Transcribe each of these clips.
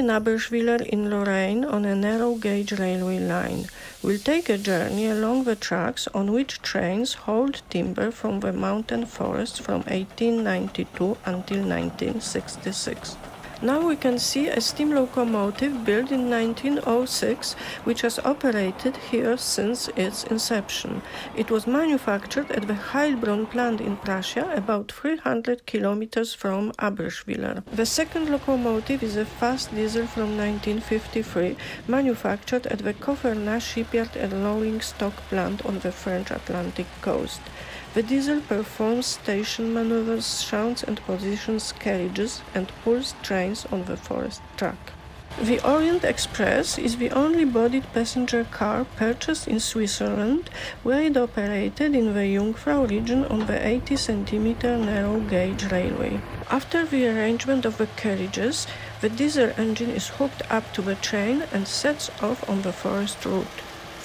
in Abreschviller in Lorraine on a narrow-gauge railway line. We'll take a journey along the tracks on which trains hauled timber from the mountain forests from 1892 until 1966. Now we can see a steam locomotive built in 1906, which has operated here since its inception. It was manufactured at the Heilbronn plant in Prussia, about 300 kilometers from Abreschviller. The second locomotive is a fast diesel from 1953, manufactured at the Kofferna shipyard and rolling stock plant on the French Atlantic coast. The diesel performs station maneuvers, shunts and positions carriages, and pulls trains on the forest track. The Orient Express is the only bodied passenger car purchased in Switzerland, where it operated in the Jungfrau region on the 80-centimeter narrow-gauge railway. After the arrangement of the carriages, the diesel engine is hooked up to the train and sets off on the forest route.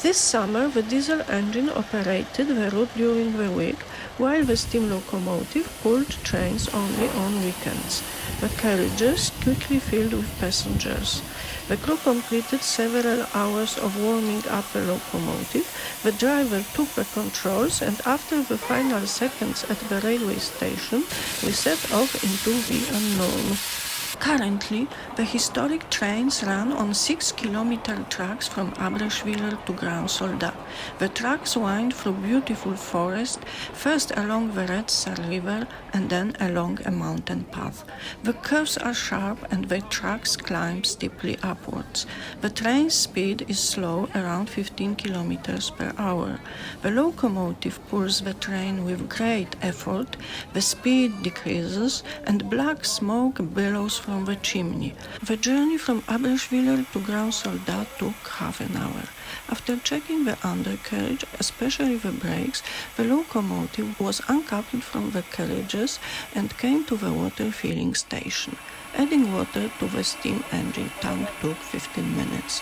This summer, the diesel engine operated the route during the week, while the steam locomotive pulled trains only on weekends. The carriages quickly filled with passengers. The crew completed several hours of warming up the locomotive. The driver took the controls, and after the final seconds at the railway station, we set off into the unknown. Currently, the historic trains run on 6-kilometer tracks from Abreschviller to Grand Soldat. The tracks wind through beautiful forest, first along the Red Sar River and then along a mountain path. The curves are sharp and the tracks climb steeply upwards. The train's speed is slow, around 15 kilometers per hour. The locomotive pulls the train with great effort, the speed decreases, and black smoke billows from the chimney. The journey from Abreschviller to Grand Soldat took half an hour. After checking the undercarriage, especially the brakes, the locomotive was uncoupled from the carriages and came to the water filling station. Adding water to the steam engine tank took 15 minutes.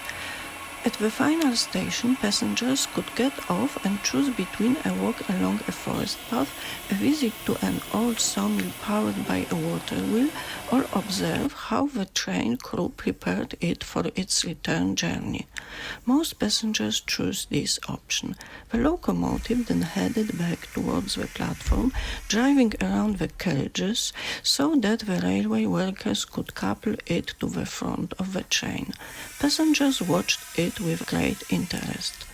At the final station, passengers could get off and choose between a walk along a forest path, a visit to an old sawmill powered by a water wheel, or observe how the train crew prepared it for its return journey. Most passengers choose this option. The locomotive then headed back towards the platform, driving around the carriages so that the railway workers could couple it to the front of the train. Passengers watched it with great interest.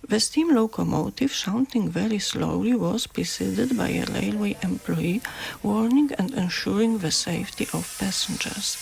The steam locomotive, shunting very slowly, was preceded by a railway employee warning and ensuring the safety of passengers.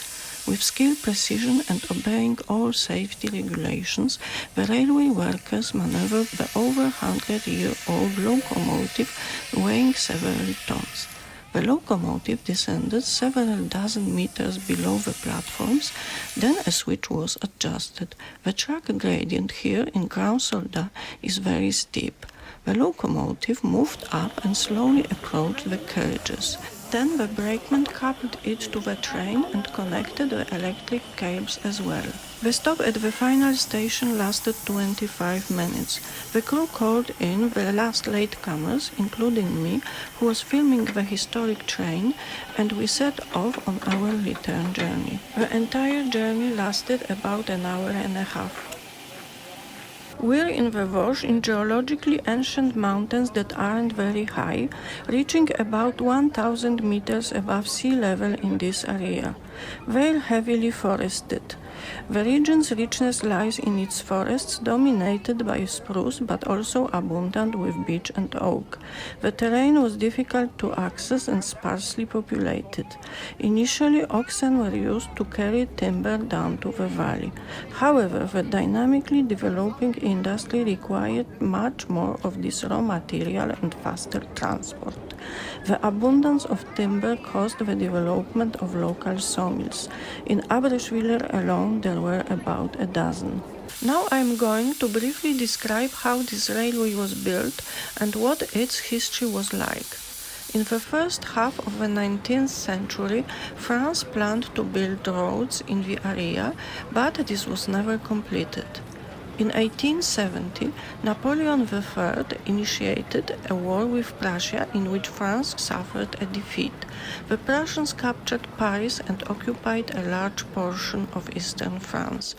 With skilled precision and obeying all safety regulations, the railway workers maneuvered the over 100-year-old locomotive weighing several tons. The locomotive descended several dozen meters below the platforms, then a switch was adjusted. The track gradient here in Grand Soldat is very steep. The locomotive moved up and slowly approached the carriages. Then the brakeman coupled it to the train and connected the electric cables as well. The stop at the final station lasted 25 minutes. The crew called in the last latecomers, including me, who was filming the historic train, and we set off on our return journey. The entire journey lasted about an hour and a half. We're in the Vosges, in geologically ancient mountains that aren't very high, reaching about 1,000 meters above sea level in this area. They're heavily forested. The region's richness lies in its forests, dominated by spruce but also abundant with beech and oak. The terrain was difficult to access and sparsely populated. Initially, oxen were used to carry timber down to the valley. However, the dynamically developing industry required much more of this raw material and faster transport. The abundance of timber caused the development of local sawmills. In Abreschviller alone, there were about a dozen. Now I'm going to briefly describe how this railway was built and what its history was like. In the first half of the 19th century, France planned to build roads in the area, but this was never completed. In 1870, Napoleon III initiated a war with Prussia in which France suffered a defeat. The Prussians captured Paris and occupied a large portion of eastern France.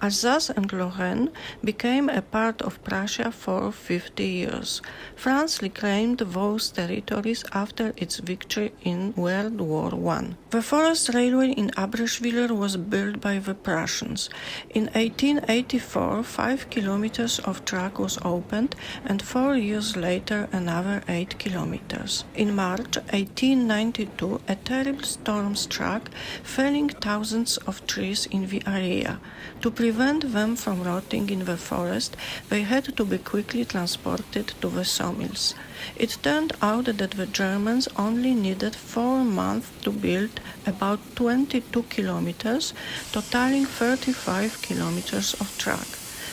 Alsace and Lorraine became a part of Prussia for 50 years. France reclaimed those territories after its victory in World War I. The forest railway in Abreschviller was built by the Prussians. In 1884, 5 kilometers of track was opened, and 4 years later another 8 kilometers. In March 1892, a terrible storm struck, felling thousands of trees in the area. To prevent them from rotting in the forest, they had to be quickly transported to the sawmills. It turned out that the Germans only needed 4 months to build about 22 kilometers, totaling 35 kilometers of track.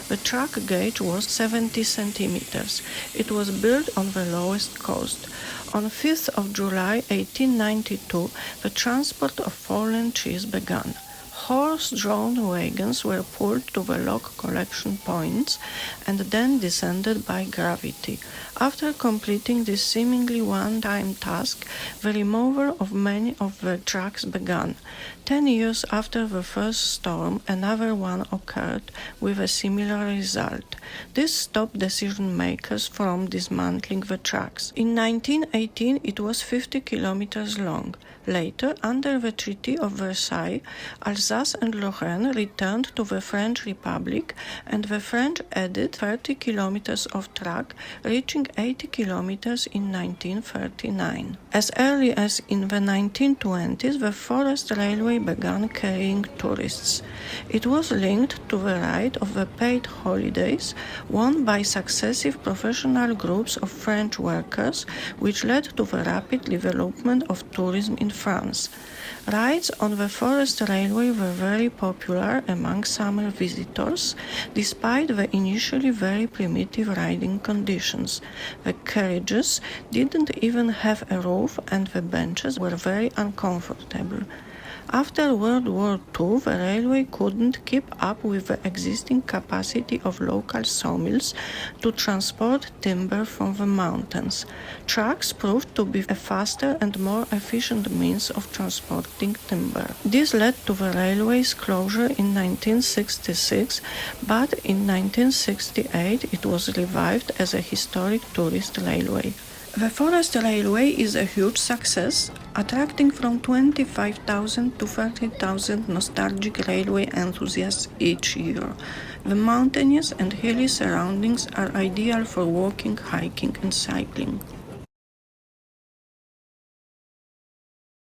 The track gauge was 70 centimeters. It was built on the lowest cost. On 5th of July 1892, the transport of fallen trees began. Horse-drawn wagons were pulled to the log collection points and then descended by gravity. After completing this seemingly one-time task, the removal of many of the tracks began. 10 years after the first storm, another one occurred with a similar result. This stopped decision-makers from dismantling the tracks. In 1918, it was 50 kilometers long. Later, under the Treaty of Versailles, Alsace and Lorraine returned to the French Republic, and the French added 30 kilometers of track, reaching 80 kilometers in 1939. As early as in the 1920s, the forest railway began carrying tourists. It was linked to the right of the paid holidays won by successive professional groups of French workers, which led to the rapid development of tourism in France. Rides on the forest railway were very popular among summer visitors, despite the initially very primitive riding conditions. The carriages didn't even have a roof, and the benches were very uncomfortable. After World War II, the railway couldn't keep up with the existing capacity of local sawmills to transport timber from the mountains. Trucks proved to be a faster and more efficient means of transporting timber. This led to the railway's closure in 1966, but in 1968 it was revived as a historic tourist railway. The forest railway is a huge success, attracting from 25,000 to 30,000 nostalgic railway enthusiasts each year. The mountainous and hilly surroundings are ideal for walking, hiking, and cycling.